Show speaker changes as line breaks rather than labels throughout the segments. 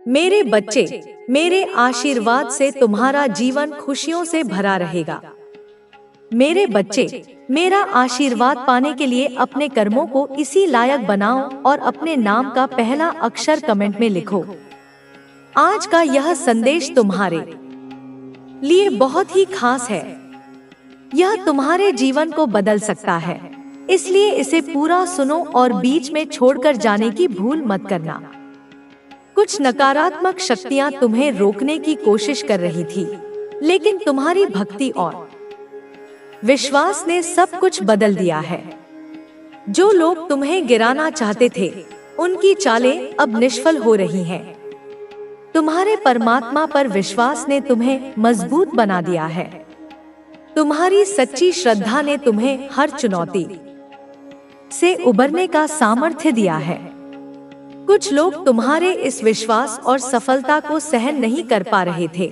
मेरे बच्चे, मेरे आशीर्वाद से तुम्हारा जीवन खुशियों से भरा रहेगा। मेरे बच्चे, मेरा आशीर्वाद पाने के लिए अपने कर्मों को इसी लायक बनाओ और अपने नाम का पहला अक्षर कमेंट में लिखो। आज का यह संदेश तुम्हारे लिए बहुत ही खास है। यह तुम्हारे जीवन को बदल सकता है, इसलिए इसे पूरा सुनो और बीच में छोड़कर जाने की भूल मत करना। कुछ नकारात्मक शक्तियां तुम्हें रोकने की कोशिश कर रही थी, लेकिन तुम्हारी भक्ति और विश्वास ने सब कुछ बदल दिया है। जो लोग तुम्हें गिराना चाहते थे, उनकी चालें अब निष्फल हो रही हैं। तुम्हारे परमात्मा पर विश्वास ने तुम्हें मजबूत बना दिया है। तुम्हारी सच्ची श्रद्धा ने तुम्हें हर चुनौती से उबरने का सामर्थ्य दिया है। कुछ लोग तुम्हारे इस विश्वास और सफलता को सहन नहीं कर पा रहे थे।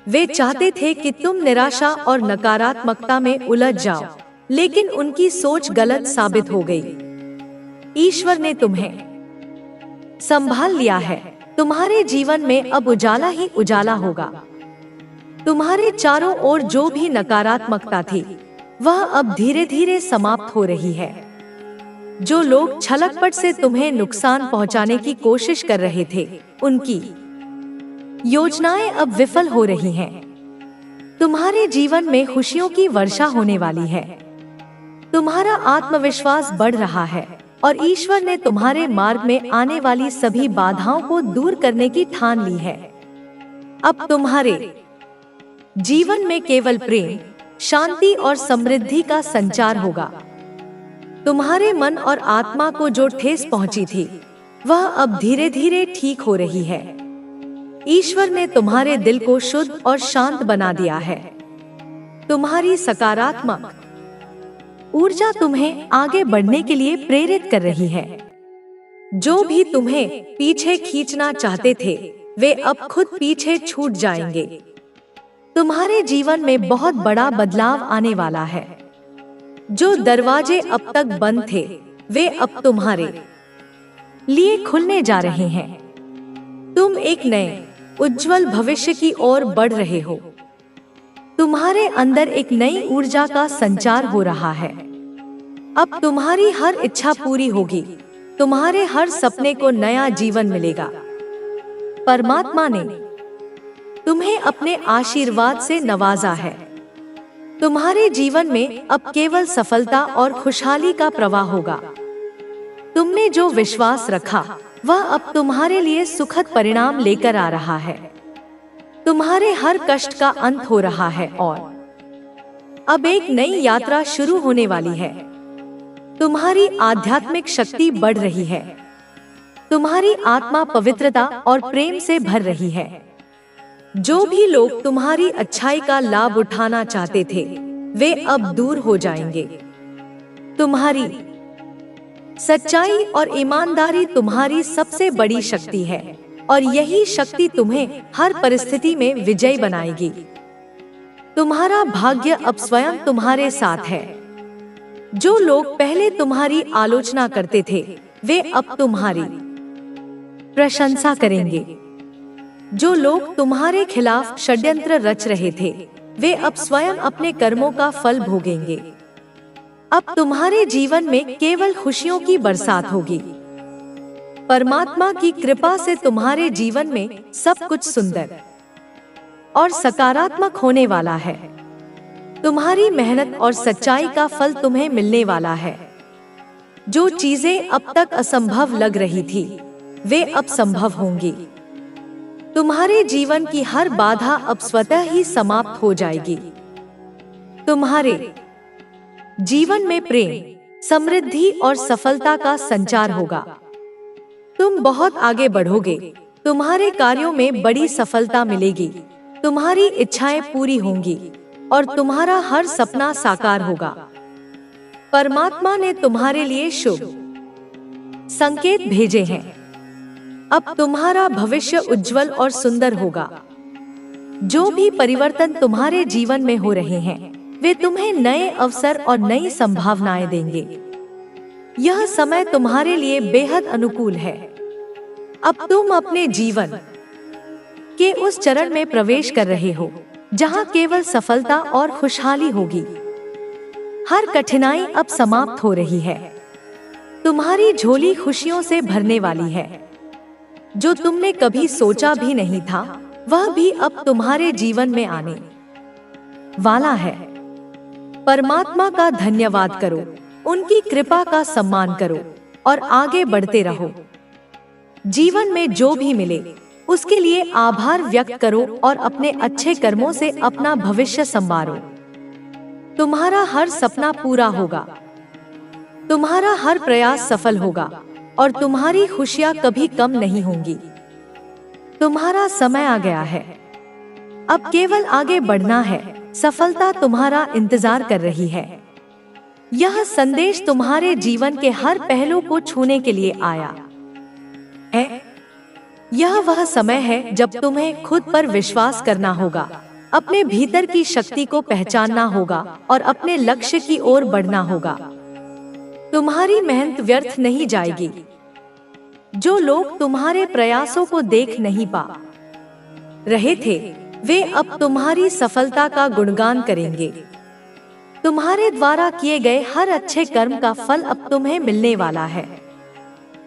वे चाहते थे कि तुम निराशा और नकारात्मकता में उलझ जाओ, लेकिन उनकी सोच गलत साबित हो गई। ईश्वर ने तुम्हें संभाल लिया है। तुम्हारे जीवन में अब उजाला ही उजाला होगा। तुम्हारे चारों ओर जो भी नकारात्मकता थी, वह अब धीरे धीरे समाप्त हो रही है। जो लोग छलकपट से तुम्हें नुकसान पहुंचाने की कोशिश कर रहे थे, उनकी योजनाएं अब विफल हो रही हैं। तुम्हारे जीवन में खुशियों की वर्षा होने वाली है। तुम्हारा आत्मविश्वास बढ़ रहा है और ईश्वर ने तुम्हारे मार्ग में आने वाली सभी बाधाओं को दूर करने की ठान ली है। अब तुम्हारे जीवन में केवल प्रेम, शांति और समृद्धि का संचार होगा। तुम्हारे मन और आत्मा को जो ठेस पहुंची थी, वह अब धीरे धीरे ठीक हो रही है। ईश्वर ने तुम्हारे दिल को शुद्ध और शांत बना दिया है। तुम्हारी सकारात्मक ऊर्जा तुम्हें आगे बढ़ने के लिए प्रेरित कर रही है। जो भी तुम्हें पीछे खींचना चाहते थे, वे अब खुद पीछे छूट जाएंगे। तुम्हारे जीवन में बहुत बड़ा बदलाव आने वाला है। जो दरवाजे अब तक बंद थे, वे अब तुम्हारे लिए खुलने जा रहे हैं। तुम एक नए उज्जवल भविष्य की ओर बढ़ रहे हो। तुम्हारे अंदर एक नई ऊर्जा का संचार हो रहा है। अब तुम्हारी हर इच्छा पूरी होगी। तुम्हारे हर सपने को नया जीवन मिलेगा। परमात्मा ने तुम्हें अपने आशीर्वाद से नवाजा है। तुम्हारे जीवन में अब केवल सफलता और खुशहाली का प्रवाह होगा। तुमने जो विश्वास रखा, वह अब तुम्हारे लिए सुखद परिणाम लेकर आ रहा है। तुम्हारे हर कष्ट का अंत हो रहा है और अब एक नई यात्रा शुरू होने वाली है। तुम्हारी आध्यात्मिक शक्ति बढ़ रही है। तुम्हारी आत्मा पवित्रता और प्रेम से भर रही है। जो भी लोग तुम्हारी अच्छाई का लाभ उठाना चाहते थे, वे अब दूर हो जाएंगे। तुम्हारी सच्चाई और ईमानदारी तुम्हारी सबसे बड़ी शक्ति है और यही शक्ति तुम्हें हर परिस्थिति में विजयी बनाएगी। तुम्हारा भाग्य अब स्वयं तुम्हारे साथ है। जो लोग पहले तुम्हारी आलोचना करते थे, वे अब तुम्हारी प्रशंसा करेंगे। जो लोग तुम्हारे खिलाफ षड्यंत्र रच रहे थे, वे अब स्वयं अपने कर्मों का फल भोगेंगे। अब तुम्हारे जीवन में केवल खुशियों की बरसात होगी। परमात्मा की कृपा से तुम्हारे जीवन में सब कुछ सुंदर और सकारात्मक होने वाला है। तुम्हारी मेहनत और सच्चाई का फल तुम्हें मिलने वाला है। जो चीजें अब तक असंभव लग रही थी, वे अब संभव होंगी। तुम्हारे जीवन की हर बाधा अब स्वतः ही समाप्त हो जाएगी। तुम्हारे जीवन में प्रेम, समृद्धि और सफलता का संचार होगा। तुम बहुत आगे बढ़ोगे। तुम्हारे कार्यों में बड़ी सफलता मिलेगी। तुम्हारी इच्छाएं पूरी होंगी और तुम्हारा हर सपना साकार होगा। परमात्मा ने तुम्हारे लिए शुभ संकेत भेजे हैं। अब तुम्हारा भविष्य उज्जवल और सुंदर होगा। जो भी परिवर्तन तुम्हारे जीवन में हो रहे हैं, वे तुम्हें नए अवसर और नई संभावनाएं देंगे। यह समय तुम्हारे लिए बेहद अनुकूल है। अब तुम अपने जीवन के उस चरण में प्रवेश कर रहे हो जहां केवल सफलता और खुशहाली होगी। हर कठिनाई अब समाप्त हो रही है। तुम्हारी झोली खुशियों से भरने वाली है। जो तुमने कभी सोचा भी नहीं था वह भी अब तुम्हारे जीवन में आने वाला है। परमात्मा का धन्यवाद करो, उनकी कृपा का सम्मान करो और आगे बढ़ते रहो। जीवन में जो भी मिले उसके लिए आभार व्यक्त करो और अपने अच्छे कर्मों से अपना भविष्य संवारो। तुम्हारा हर सपना पूरा होगा, तुम्हारा हर प्रयास सफल होगा और तुम्हारी खुशियां कभी कम नहीं होंगी। तुम्हारा समय आ गया है, अब केवल आगे बढ़ना है। सफलता तुम्हारा इंतजार कर रही है। यह संदेश तुम्हारे जीवन के हर पहलू को छूने के लिए आया है। यह वह समय है जब तुम्हें खुद पर विश्वास करना होगा, अपने भीतर की शक्ति को पहचानना होगा और अपने लक्ष्य की ओर बढ़ना होगा। तुम्हारी मेहनत व्यर्थ नहीं जाएगी। जो लोग तुम्हारे प्रयासों को देख नहीं पा रहे थे वे अब तुम्हारी सफलता का गुणगान करेंगे। तुम्हारे द्वारा किए गए हर अच्छे कर्म का फल अब तुम्हें मिलने वाला है।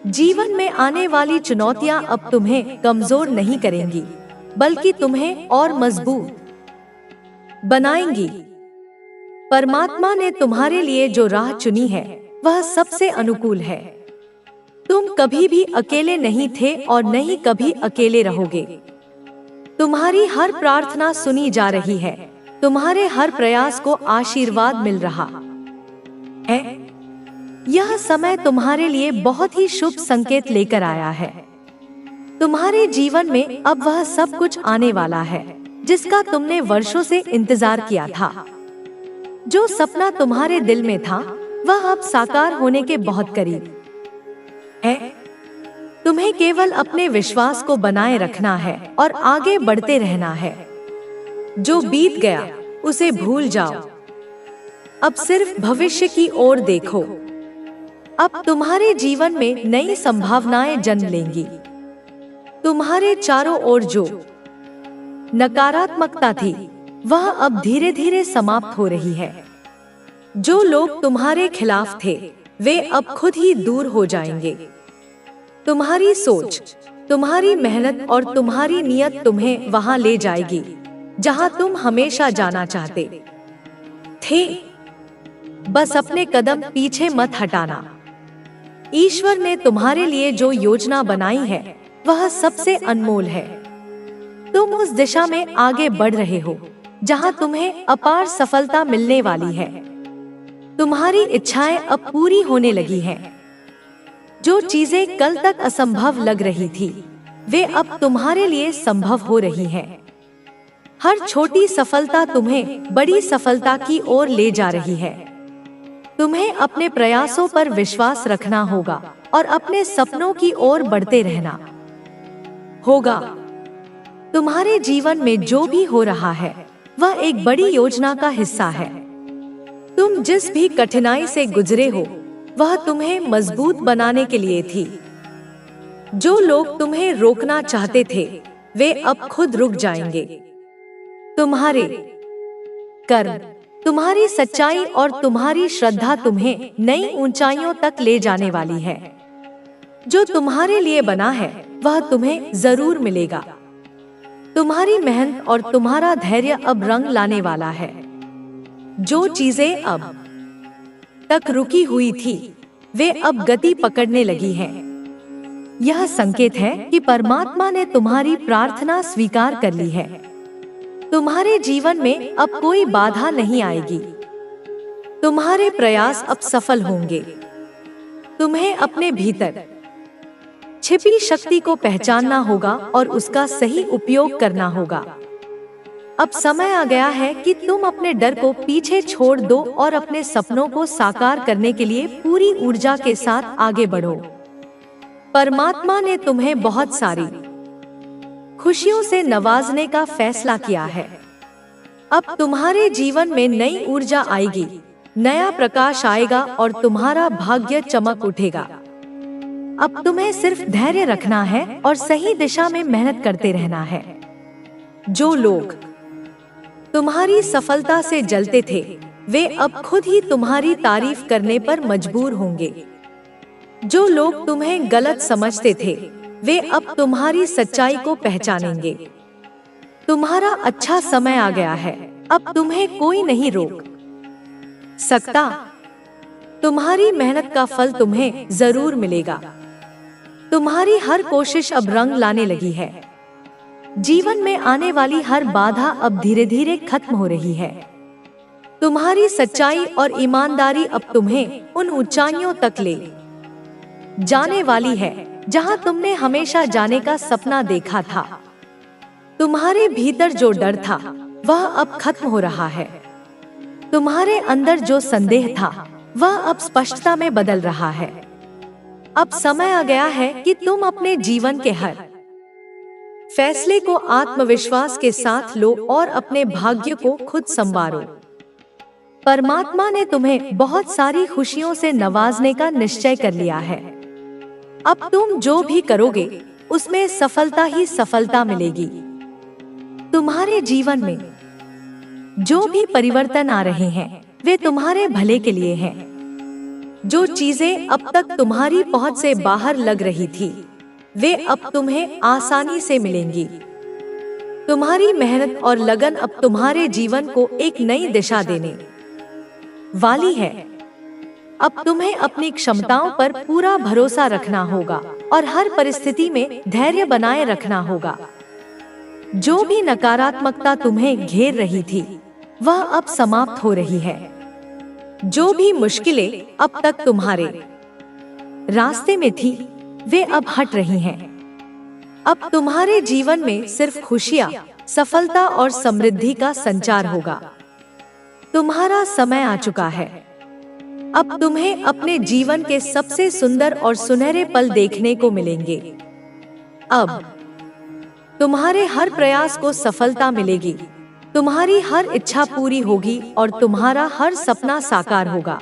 जीवन में आने वाली चुनौतियां अब तुम्हें कमजोर नहीं करेंगी बल्कि तुम्हें और मजबूत बनाएंगी। परमात्मा ने तुम्हारे लिए जो राह चुनी है वह सबसे अनुकूल है। तुम कभी भी अकेले नहीं थे और न ही कभी अकेले रहोगे। तुम्हारी हर प्रार्थना सुनी जा रही है, तुम्हारे हर प्रयास को आशीर्वाद मिल रहा है। यह समय तुम्हारे लिए बहुत ही शुभ संकेत लेकर आया है। तुम्हारे जीवन में अब वह सब कुछ आने वाला है जिसका तुमने वर्षों से इंतजार किया था। जो सपना तुम्हारे दिल में था वह अब साकार होने के बहुत करीब है। तुम्हें केवल अपने विश्वास को बनाए रखना है और आगे बढ़ते रहना है। जो बीत गया उसे भूल जाओ, अब सिर्फ भविष्य की ओर देखो। अब तुम्हारे जीवन में नई संभावनाएं जन्म लेंगी। तुम्हारे चारों ओर जो नकारात्मकता थी वह अब धीरे धीरे समाप्त हो रही है। जो लोग तुम्हारे खिलाफ थे वे अब खुद ही दूर हो जाएंगे। तुम्हारी सोच, तुम्हारी मेहनत और तुम्हारी नियत तुम्हें वहां ले जाएगी जहां तुम हमेशा जाना चाहते थे। बस अपने कदम पीछे मत हटाना। ईश्वर ने तुम्हारे लिए जो योजना बनाई है वह सबसे अनमोल है। तुम उस दिशा में आगे बढ़ रहे हो जहां तुम्हें अपार सफलता मिलने वाली है। तुम्हारी इच्छाएं अब पूरी होने लगी हैं। जो चीजें कल तक असंभव लग रही थी वे अब तुम्हारे लिए संभव हो रही हैं। हर छोटी सफलता तुम्हें बड़ी सफलता की ओर ले जा रही है। तुम्हें अपने प्रयासों पर विश्वास रखना होगा और अपने सपनों की ओर बढ़ते रहना होगा। तुम्हारे जीवन में जो भी हो रहा है वह एक बड़ी योजना का हिस्सा है। तुम जिस भी कठिनाई से गुजरे हो वह तुम्हें मजबूत बनाने के लिए थी। जो लोग तुम्हें रोकना चाहते थे वे अब खुद रुक जाएंगे। तुम्हारे कर्म, तुम्हारी सच्चाई और तुम्हारी श्रद्धा तुम्हें नई ऊंचाइयों तक ले जाने वाली है। जो तुम्हारे लिए बना है वह तुम्हें जरूर मिलेगा। तुम्हारी मेहनत और तुम्हारा धैर्य अब रंग लाने वाला है। जो चीजें अब तक रुकी हुई थी वे अब गति पकड़ने लगी हैं। यह संकेत है कि परमात्मा ने तुम्हारी प्रार्थना स्वीकार कर ली है। तुम्हारे जीवन में अब कोई बाधा नहीं आएगी। तुम्हारे प्रयास अब सफल होंगे। तुम्हें अपने भीतर छिपी शक्ति को पहचानना होगा और उसका सही उपयोग करना होगा। अब समय आ गया है कि तुम अपने डर को पीछे छोड़ दो और अपने सपनों को साकार करने के लिए पूरी ऊर्जा के साथ आगे बढ़ो। परमात्मा ने तुम्हें बहुत सारी खुशियों से नवाजने का फैसला किया है। अब तुम्हारे जीवन में नई ऊर्जा आएगी, नया प्रकाश आएगा और तुम्हारा भाग्य चमक उठेगा। अब तुम्हें सिर्फ धैर्य रखना है और सही दिशा में मेहनत करते रहना है। जो लोग तुम्हारी सफलता से जलते थे, वे अब खुद ही तुम्हारी तारीफ करने पर मजबूर होंगे। जो लोग तुम्हें गलत समझते थे, वे अब तुम्हारी सच्चाई को पहचानेंगे। तुम्हारा अच्छा समय आ गया है, अब तुम्हें कोई नहीं रोक सकता। तुम्हारी मेहनत का फल तुम्हें जरूर मिलेगा। तुम्हारी हर कोशिश अब रंग लाने लगी है। जीवन में आने वाली हर बाधा अब धीरे धीरे खत्म हो रही है। तुम्हारी सच्चाई और ईमानदारी अब तुम्हें उन ऊंचाइयों तक ले जाने वाली है जहां तुमने हमेशा जाने का सपना देखा था। तुम्हारे भीतर जो डर था, वह अब खत्म हो रहा है। तुम्हारे अंदर जो संदेह था, वह अब स्पष्टता में बदल रहा है। अब समय आ गया है कि तुम अपने जीवन के हर फैसले को आत्मविश्वास के साथ लो और अपने भाग्य को खुद संवारो। परमात्मा ने तुम्हें बहुत सारी खुशियों से नवाजने का निश्चय कर लिया है। अब तुम जो भी करोगे, उसमें सफलता ही सफलता मिलेगी। तुम्हारे जीवन में जो भी परिवर्तन आ रहे हैं, वे तुम्हारे भले के लिए हैं। जो चीजें अब तक तुम्हारी पहुंच से बाहर लग रही थी, वे अब तुम्हें आसानी से मिलेंगी। तुम्हारी मेहनत और लगन अब तुम्हारे जीवन को एक नई दिशा देने वाली है। अब तुम्हें अपनी क्षमताओं पर पूरा भरोसा रखना होगा और हर परिस्थिति में धैर्य बनाए रखना होगा। जो भी नकारात्मकता तुम्हें घेर रही थी, वह अब समाप्त हो रही है। जो भी मुश्किलें अब तक तुम्हारे रास्ते में थी, वे अब हट रही हैं। अब तुम्हारे जीवन में सिर्फ खुशियां, सफलता और समृद्धि का संचार होगा। तुम्हारा समय आ चुका है। अब तुम्हें अपने जीवन के सबसे सुंदर और सुनहरे पल देखने को मिलेंगे। अब तुम्हारे हर प्रयास को सफलता मिलेगी। तुम्हारी हर इच्छा पूरी होगी और तुम्हारा हर सपना साकार होगा।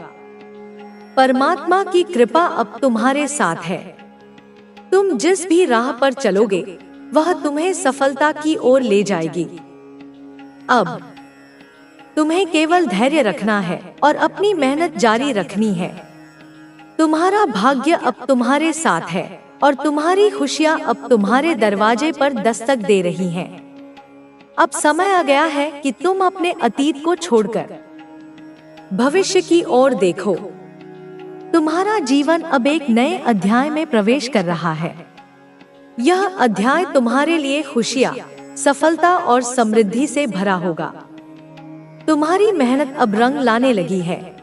परमात्मा की कृपा अब तुम्हारे साथ है। तुम जिस भी राह पर चलोगे, वह तुम्हें सफलता की ओर ले जाएगी। अब तुम्हें केवल धैर्य रखना है और अपनी मेहनत जारी रखनी है। तुम्हारा भाग्य अब तुम्हारे साथ है और तुम्हारी खुशियां अब तुम्हारे दरवाजे पर दस्तक दे रही हैं। अब समय आ गया है कि तुम अपने अतीत को छोड़कर भविष्य की ओर देखो। तुम्हारा जीवन अब एक नए अध्याय में प्रवेश कर रहा है। यह अध्याय तुम्हारे लिए खुशियां, सफलता और समृद्धि से भरा होगा। तुम्हारी मेहनत अब रंग लाने लगी है।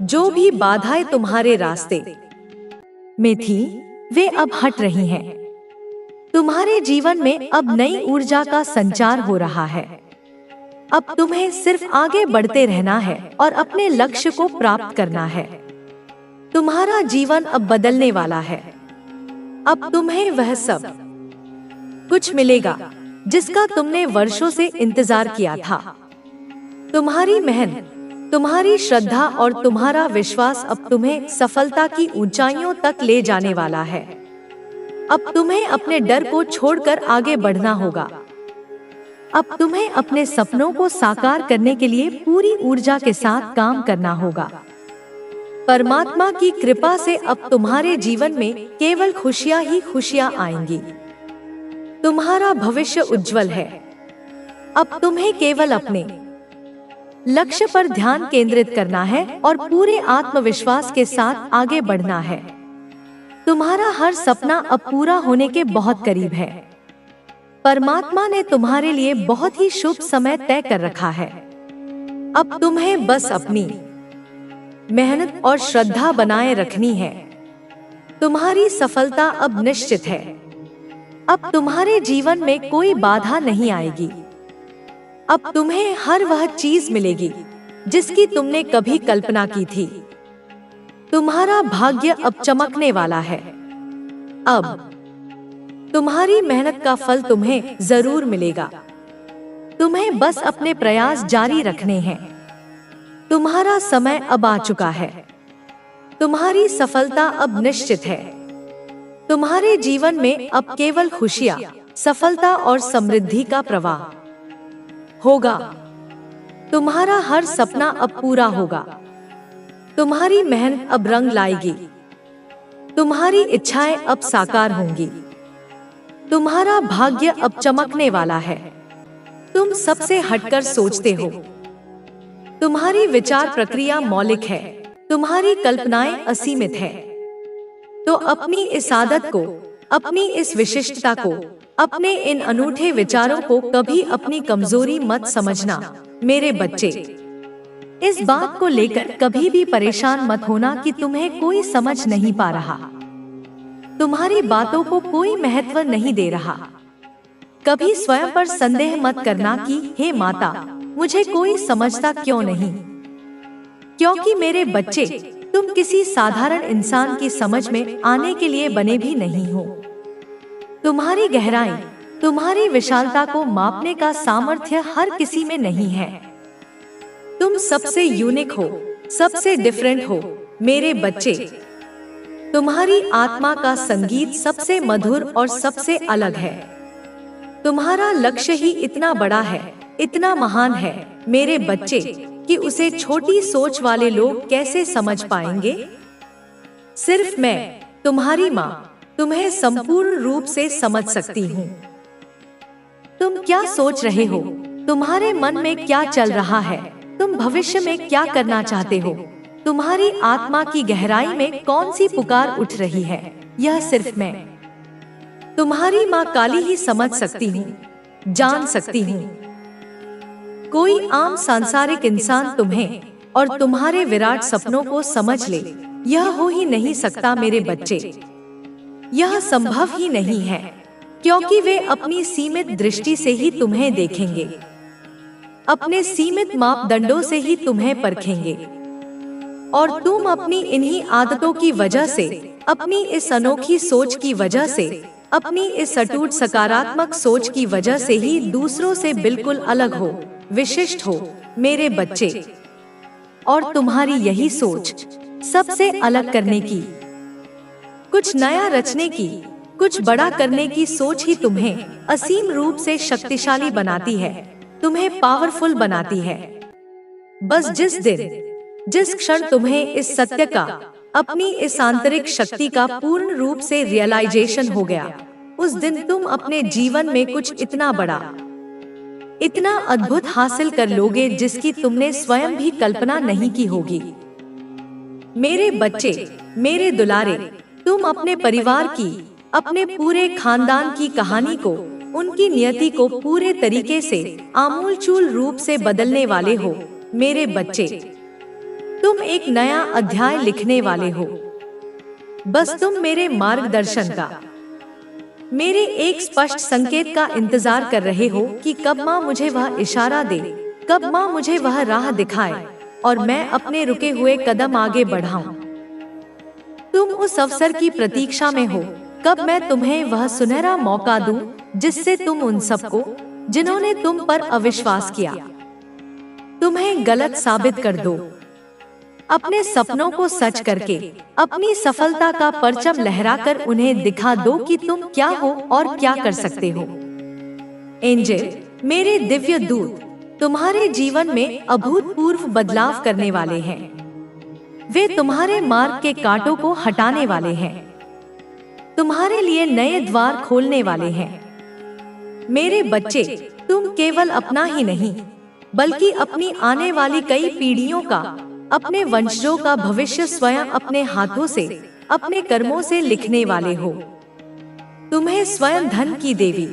जो भी बाधाएं तुम्हारे रास्ते में थी, वे अब हट रही हैं। तुम्हारे जीवन में अब नई ऊर्जा का संचार हो रहा है। अब तुम्हें सिर्फ आगे बढ़ते रहना है और अपने लक्ष्य को प्राप्त करना है। तुम्हारा जीवन अब बदलने वाला है। अब तुम्हें वह सब कुछ मिलेगा जिसका तुमने वर्षों से इंतजार किया था। तुम्हारी मेहनत, तुम्हारी श्रद्धा और तुम्हारा विश्वास अब तुम्हें सफलता की ऊंचाइयों तक ले जाने वाला है। अब तुम्हें अपने डर को छोड़कर आगे बढ़ना होगा। अब तुम्हें अपने सपनों को साकार करने के लिए पूरी ऊर्जा के साथ काम करना होगा। परमात्मा की कृपा से अब तुम्हारे जीवन में केवल खुशियां ही खुशियां आएंगी। तुम्हारा भविष्य उज्जवल है। अब तुम्हें केवल अपने लक्ष्य पर ध्यान केंद्रित करना है और पूरे आत्मविश्वास के साथ आगे बढ़ना है। तुम्हारा हर सपना अब पूरा होने के बहुत करीब है। परमात्मा ने तुम्हारे लिए बहुत ही शुभ समय तय कर रखा है। अब तुम्हें बस अपनी मेहनत और श्रद्धा बनाए रखनी है। तुम्हारी सफलता अब निश्चित है। अब तुम्हारे जीवन में कोई बाधा नहीं आएगी। अब तुम्हें हर वह चीज मिलेगी जिसकी तुमने कभी कल्पना की थी। तुम्हारा भाग्य अब चमकने वाला है। अब तुम्हारी मेहनत का फल तुम्हें जरूर मिलेगा। तुम्हें बस अपने प्रयास जारी रखने हैं। तुम्हारा समय अब आ चुका है। तुम्हारी सफलता अब निश्चित है। तुम्हारे जीवन में अब केवल खुशियाँ, सफलता और समृद्धि का प्रवाह होगा। तुम्हारा हर सपना अब पूरा होगा। तुम्हारी मेहनत अब रंग लाएगी। तुम्हारी इच्छाएं अब साकार होंगी। तुम्हारा भाग्य अब चमकने वाला है। तुम सबसे हटकर सोचते हो। तुम्हारी विचार प्रक्रिया मौलिक है। तुम्हारी कल्पनाएं असीमित है। तो अपनी इस आदत को, अपनी इस विशिष्टता को, अपने इन अनूठे विचारों को कभी अपनी कमजोरी मत समझना मेरे बच्चे। इस बात को लेकर कभी भी परेशान मत होना कि तुम्हें कोई समझ नहीं पा रहा, तुम्हारी बातों को कोई महत्व नहीं दे रहा। कभी स्वयं पर संदेह मत करना कि हे माता, मुझे कोई समझता क्यों नहीं, क्योंकि मेरे बच्चे, तुम किसी साधारण इंसान की समझ में आने के लिए बने भी नहीं हो। तुम्हारी गहराई, तुम्हारी विशालता को मापने का सामर्थ्य हर किसी में नहीं है। तुम सबसे यूनिक हो, सबसे डिफरेंट हो मेरे बच्चे। तुम्हारी आत्मा का संगीत सबसे मधुर और सबसे अलग है। तुम्हारा लक्ष्य ही इतना बड़ा है, इतना महान है मेरे बच्चे, कि उसे छोटी सोच वाले लोग कैसे समझ पाएंगे। सिर्फ मैं, तुम्हारी माँ, तुम्हें संपूर्ण रूप से समझ सकती हूँ। तुम क्या सोच रहे हो, तुम्हारे मन में क्या चल रहा है, तुम भविष्य में क्या करना चाहते हो, तुम्हारी आत्मा की गहराई में कौन सी पुकार उठ रही है, यह सिर्फ मैं, तुम्हारी माँ काली ही समझ सकती हूँ, जान सकती हूँ। कोई आम सांसारिक इंसान तुम्हें और तुम्हारे विराट सपनों को समझ ले, यह हो ही नहीं सकता मेरे बच्चे। यह संभव ही नहीं है, क्योंकि वे अपनी सीमित दृष्टि से ही तुम्हें देखेंगे, अपने सीमित मापदंडों से ही तुम्हें परखेंगे। और तुम अपनी इन्हीं आदतों की वजह से, अपनी इस अनोखी सोच की वजह से, अपनी इस अटूट सकारात्मक सोच की वजह से ही दूसरों से बिल्कुल अलग हो, विशिष्ट हो मेरे बच्चे। और तुम्हारी यही सोच सबसे अलग करने की, कुछ नया रचने की, कुछ बड़ा करने की सोच ही तुम्हें असीम रूप से शक्तिशाली बनाती है, तुम्हें पावरफुल बनाती है। बस जिस दिन, जिस क्षण तुम्हें इस सत्य का, अपनी इस आंतरिक शक्ति का पूर्ण रूप से रियलाइजेशन हो गया, उस दिन तुम अपने जीवन में कुछ इतना बड़ा, इतना अद्भुत हासिल कर लोगे जिसकी तुमने स्वयं भी कल्पना नहीं की होगी। मेरे बच्चे, मेरे दुलारे, तुम अपने परिवार की, अपने पूरे खानदान की कहानी को, उनकी नियति को पूरे तरीके से आमूलचूल रूप से बदलने वाले हो मेरे बच्चे। तुम एक नया अध्याय लिखने वाले हो। बस तुम मेरे मार्गदर्शन का, मेरे एक स्पष्ट संकेत का इंतजार कर रहे हो कि कब माँ मुझे वह इशारा दे, कब माँ मुझे वह राह दिखाए और मैं अपने रुके हुए कदम आगे बढ़ाऊं। तुम उस अवसर की प्रतीक्षा में हो, कब मैं तुम्हें वह सुनहरा मौका दूं जिससे तुम उन सबको, जिन्होंने तुम पर अविश्वास किया, तुम्हें गलत साबित कर दो। अपने सपनों को सच करके, अपनी सफलता का परचम लहराकर उन्हें दिखा दो कि तुम क्या हो और क्या कर सकते हो। एंजल, मेरे दिव्य दूत, तुम्हारे जीवन में अभूतपूर्व बदलाव करने वाले हैं। वे तुम्हारे मार्ग के कांटों को हटाने वाले हैं, तुम्हारे लिए नए द्वार खोलने वाले हैं। मेरे बच्चे, तुम केवल अपना ही नहीं, बल्कि अपनी आने वाली कई पीढ़ियों का, अपने वंशजों का भविष्य स्वयं अपने हाथों से, अपने कर्मों से लिखने वाले हो। तुम्हें स्वयं धन की देवी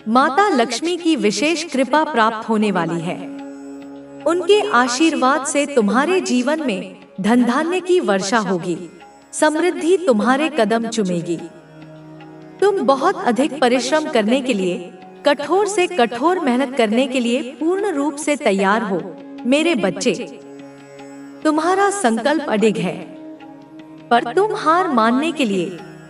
माता लक्ष्मी की विशेष कृपा प्राप्त होने वाली है। उनके आशीर्वाद से तुम्हारे जीवन में धन धान्य की वर्षा होगी, समृद्धि तुम्हारे कदम चूमेगी। तुम बहुत अधिक परिश्रम करने के लिए, कठोर से कठोर मेहनत करने के लिए पूर्ण रूप से तैयार हो मेरे बच्चे। तुम्हारा संकल्प अडिग है, पर तुम हार मानने के लिए,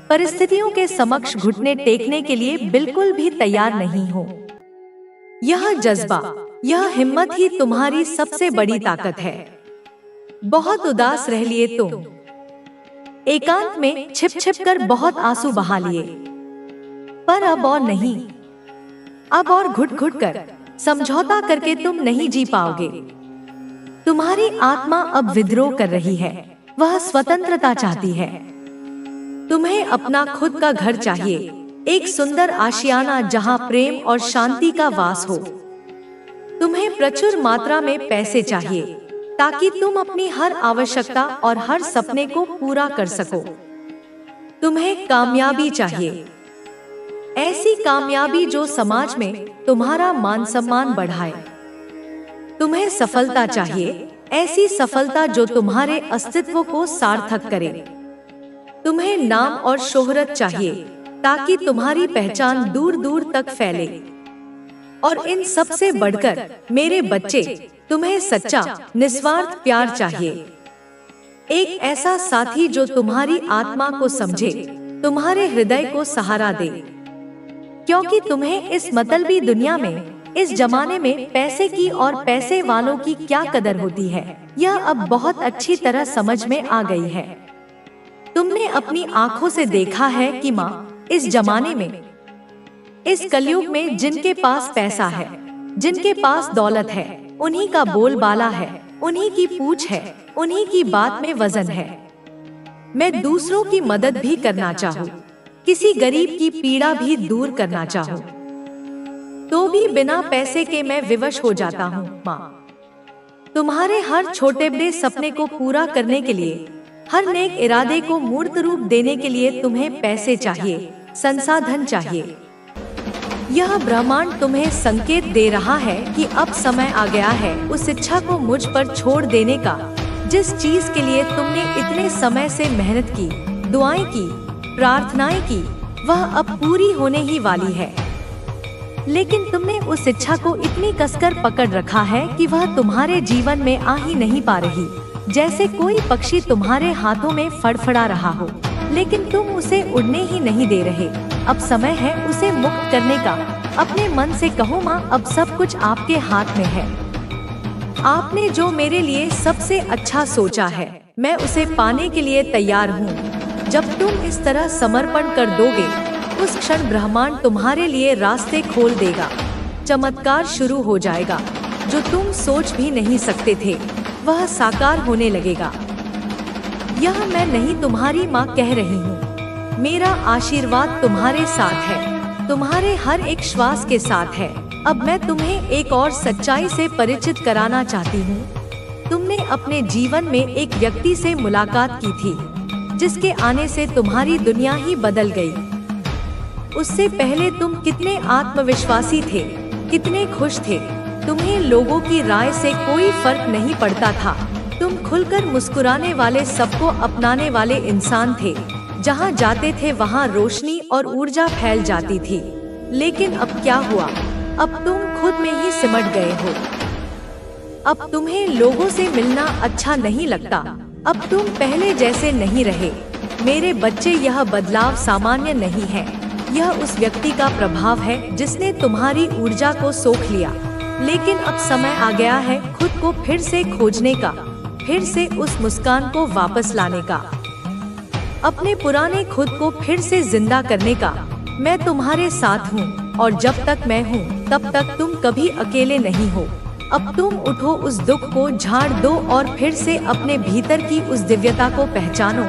परिस्थितियों के समक्ष घुटने टेकने के लिए बिल्कुल भी तैयार नहीं हो। यह जज्बा, यह हिम्मत ही तुम्हारी सबसे बड़ी ताकत है। बहुत उदास रह लिए तुम, एकांत में छिप छिप कर बहुत आंसू बहा लिए, पर अब और नहीं। अब और घुट घुट कर समझौता करके तुम नहीं जी पाओगे। तुम्हारी आत्मा अब विद्रोह कर रही है, वह स्वतंत्रता चाहती है। तुम्हें अपना खुद का घर चाहिए, एक सुंदर आशियाना जहां प्रेम और शांति का वास हो। तुम्हें प्रचुर मात्रा में पैसे चाहिए ताकि तुम अपनी हर आवश्यकता और हर सपने को पूरा कर सको। तुम्हें कामयाबी चाहिए, ऐसी कामयाबी जो समाज में तुम्हारा मान सम्मान बढ़ाए। तुम्हें सफलता चाहिए, ऐसी सफलता जो तुम्हारे अस्तित्व को सार्थक करे। तुम्हें नाम और शोहरत चाहिए ताकि तुम्हारी पहचान दूर दूर तक फैले। और इन सब से बढ़कर मेरे बच्चे, तुम्हें सच्चा निस्वार्थ प्यार चाहिए। एक ऐसा साथी जो तुम्हारी आत्मा को समझे, तुम्हारे हृदय को सहारा दे। क्योंकि तुम्हें इस मतलबी दुनिया में, इस जमाने में पैसे की और पैसे वालों की क्या कदर होती है, यह अब बहुत अच्छी तरह समझ में आ गई है। तुमने अपनी आंखों से देखा है कि माँ, इस जमाने में, इस कलयुग में जिनके पास पैसा है, जिनके पास दौलत है, उन्हीं का बोलबाला है, उन्हीं की पूछ है, उन्हीं की बात में वजन है। मैं दूसरों की मदद भी करना चाहूँ, किसी गरीब की पीड़ा भी दूर करना चाहूँ, तो भी बिना पैसे के मैं विवश हो जाता हूँ। माँ, तुम्हारे हर छोटे बड़े सपने को पूरा करने के लिए, हर नेक इरादे को मूर्त रूप देने के लिए तुम्हें पैसे चाहिए, संसाधन चाहिए। यह ब्रह्मांड तुम्हें संकेत दे रहा है कि अब समय आ गया है उस इच्छा को मुझ पर छोड़ देने का, जिस चीज के लिए तुमने इतने समय से मेहनत की, दुआएं की, प्रार्थनाएं की, वह अब पूरी होने ही वाली है। लेकिन तुमने उस इच्छा को इतनी कसकर पकड़ रखा है कि वह तुम्हारे जीवन में आ ही नहीं पा रही। जैसे कोई पक्षी तुम्हारे हाथों में फड़फड़ा रहा हो, लेकिन तुम उसे उड़ने ही नहीं दे रहे। अब समय है उसे मुक्त करने का। अपने मन से कहो, माँ, अब सब कुछ आपके हाथ में है। आपने जो मेरे लिए सबसे अच्छा सोचा है, मैं उसे पाने के लिए तैयार हूँ। जब तुम इस तरह समर्पण कर दोगे, उस क्षण ब्रह्मांड तुम्हारे लिए रास्ते खोल देगा। चमत्कार शुरू हो जाएगा। जो तुम सोच भी नहीं सकते थे, वह साकार होने लगेगा। यह मैं नहीं, तुम्हारी माँ कह रही हूँ। मेरा आशीर्वाद तुम्हारे साथ है, तुम्हारे हर एक श्वास के साथ है। अब मैं तुम्हें एक और सच्चाई से परिचित कराना चाहती हूँ। तुमने अपने जीवन में एक व्यक्ति से मुलाकात की थी, जिसके आने से तुम्हारी दुनिया ही बदल गई। उससे पहले तुम कितने आत्मविश्वासी थे, कितने खुश थे। तुम्हें लोगों की राय से कोई फर्क नहीं पड़ता था। तुम खुलकर मुस्कुराने वाले, सबको अपनाने वाले इंसान थे। जहाँ जाते थे वहाँ रोशनी और ऊर्जा फैल जाती थी। लेकिन अब क्या हुआ? अब तुम खुद में ही सिमट गए हो। अब तुम्हें लोगों से मिलना अच्छा नहीं लगता। अब तुम पहले जैसे नहीं रहे। मेरे बच्चे, यह बदलाव सामान्य नहीं है। यह उस व्यक्ति का प्रभाव है जिसने तुम्हारी ऊर्जा को सोख लिया। लेकिन अब समय आ गया है खुद को फिर से खोजने का, फिर से उस मुस्कान को वापस लाने का, अपने पुराने खुद को फिर से जिंदा करने का। मैं तुम्हारे साथ हूँ, और जब तक मैं हूँ तब तक तुम कभी अकेले नहीं हो। अब तुम उठो, उस दुख को झाड़ दो और फिर से अपने भीतर की उस दिव्यता को पहचानो।